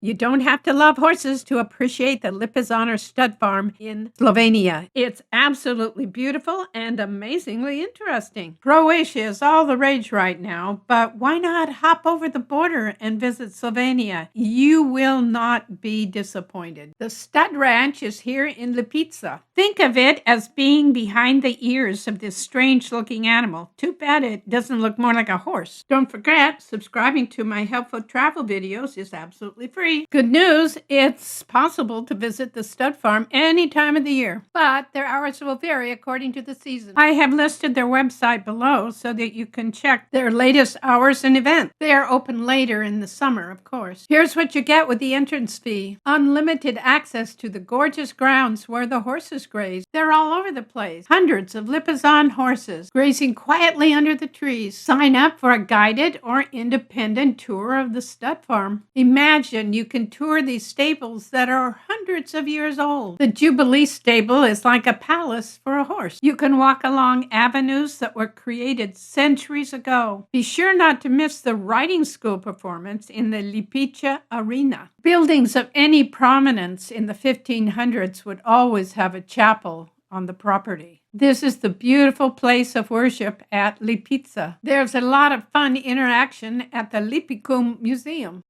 You don't have to love horses to appreciate the Lipizzan stud farm in Slovenia. It's absolutely beautiful and amazingly interesting. Croatia is all the rage right now, but why not hop over the border and visit Slovenia? You will not be disappointed. The stud ranch is here in Lipica. Think of it as being behind the ears of this strange-looking animal. Too bad it doesn't look more like a horse. Don't forget, subscribing to my helpful travel videos is absolutely free. Good news, it's possible to visit the stud farm any time of the year, but their hours will vary according to the season. I have listed their website below so that you can check their latest hours and events. They are open later in the summer, of course. Here's what you get with the entrance fee. Unlimited access to the gorgeous grounds where the horses graze. They're all over the place. Hundreds of Lipizzan horses grazing quietly under the trees. Sign up for a guided or independent tour of the stud farm. Imagine you can tour these stables that are hundreds of years old. The Jubilee stable is like a palace for a horse. You can walk along avenues that were created centuries ago. Be sure not to miss the riding school performance in the Lipica arena. Buildings of any prominence in the 1500s would always have a chapel on the property. This is the beautiful place of worship at Lipica. There's a lot of fun interaction at the Lipica Museum.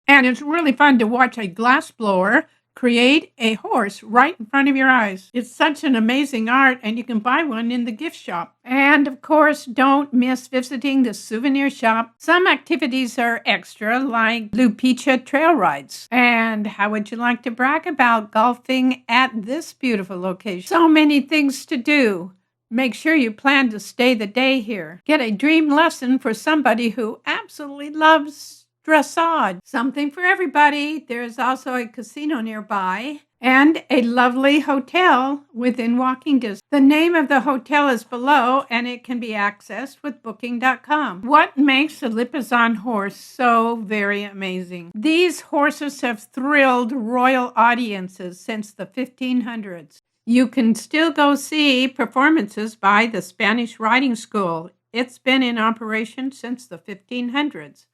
And it's really fun to watch a glassblower create a horse right in front of your eyes. It's such an amazing art, and you can buy one in the gift shop. And of course, don't miss visiting the souvenir shop. Some activities are extra, like Lipica trail rides. And how would you like to brag about golfing at this beautiful location? So many things to do. Make sure you plan to stay the day here. Get a dream lesson for somebody who absolutely loves dressage. Something for everybody. There's also a casino nearby and a lovely hotel within walking distance. The name of the hotel is below, and it can be accessed with booking.com. What makes a Lipizzan horse so very amazing? These horses have thrilled royal audiences since the 1500s. You can still go see performances by the Spanish Riding School. It's been in operation since the 1500s.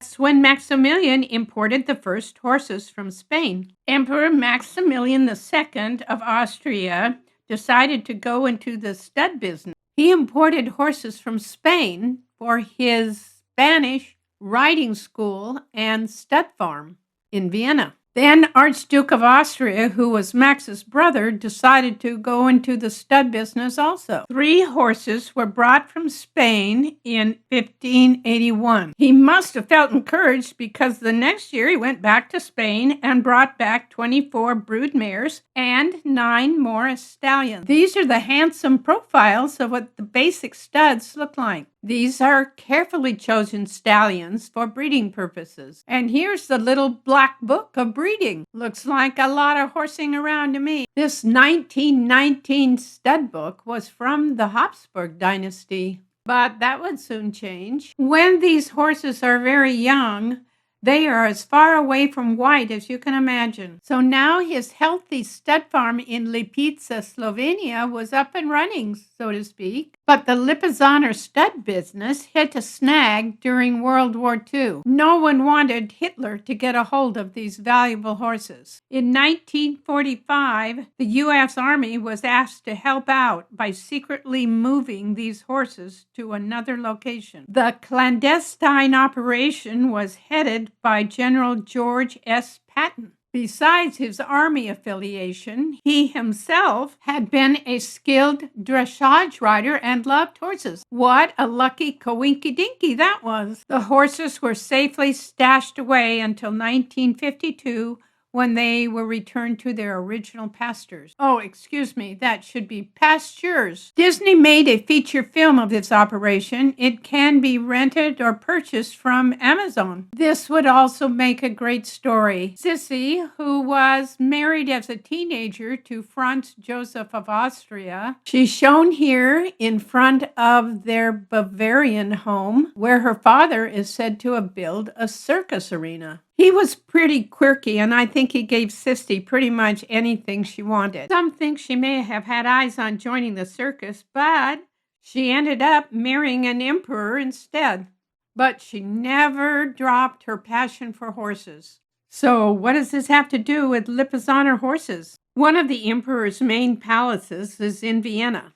That's when Maximilian imported the first horses from Spain. Emperor Maximilian II of Austria decided to go into the stud business. He imported horses from Spain for his Spanish riding school and stud farm in Vienna. Then Archduke of Austria, who was Max's brother, decided to go into the stud business also. 3 horses were brought from Spain in 1581. He must have felt encouraged because the next year he went back to Spain and brought back 24 brood mares and 9 more stallions. These are the handsome profiles of what the basic studs look like. These are carefully chosen stallions for breeding purposes. And here's the little black book of breeding. Looks like a lot of horsing around to me. This 1919 stud book was from the Habsburg dynasty, but that would soon change. When these horses are very young, they are as far away from white as you can imagine. So now his healthy stud farm in Lipica, Slovenia was up and running, so to speak. But the Lipizzan stud business hit a snag during World War II. No one wanted Hitler to get a hold of these valuable horses. In 1945, the U.S. Army was asked to help out by secretly moving these horses to another location. The clandestine operation was headed by General George S. Patton. Besides his army affiliation, he himself had been a skilled dressage rider and loved horses. What a lucky coinky-dinky that was. The horses were safely stashed away until 1952, when they were returned to their original pastures. Oh, excuse me, that should be pastures. Disney made a feature film of this operation. It can be rented or purchased from Amazon. This would also make a great story. Sissy, who was married as a teenager to Franz Joseph of Austria, she's shown here in front of their Bavarian home, where her father is said to have built a circus arena. He was pretty quirky, and I think he gave Sissy pretty much anything she wanted. Some think she may have had eyes on joining the circus, but she ended up marrying an emperor instead. But she never dropped her passion for horses. So, what does this have to do with Lipizzan horses? One of the emperor's main palaces is in Vienna.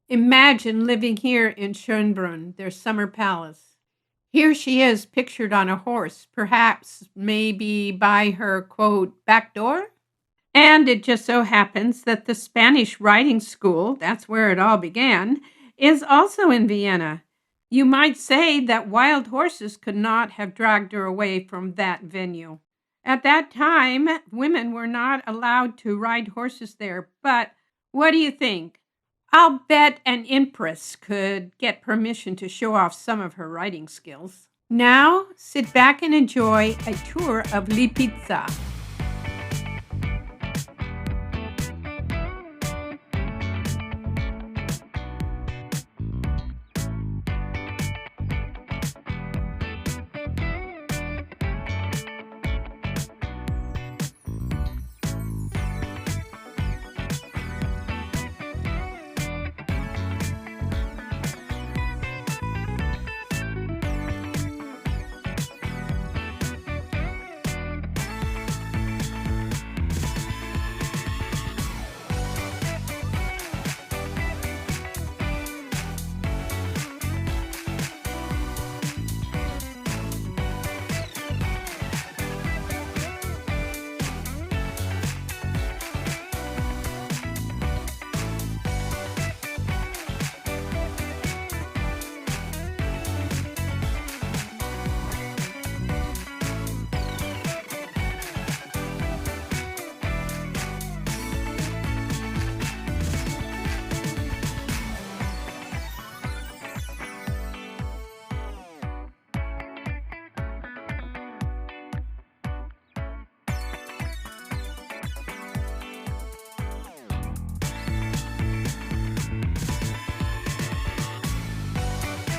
Imagine living here in Schönbrunn, their summer palace. Here she is pictured on a horse, perhaps maybe by her, quote, back door? And it just so happens that the Spanish riding school, that's where it all began, is also in Vienna. You might say that wild horses could not have dragged her away from that venue. At that time, women were not allowed to ride horses there, but what do you think? I'll bet an empress could get permission to show off some of her riding skills. Now, sit back and enjoy a tour of Lipica.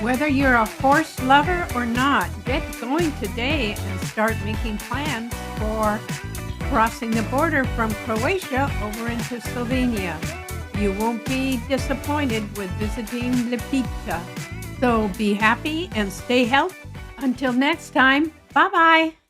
Whether you're a horse lover or not, get going today and start making plans for crossing the border from Croatia over into Slovenia. You won't be disappointed with visiting Lipica. So be happy and stay healthy. Until next time, bye-bye.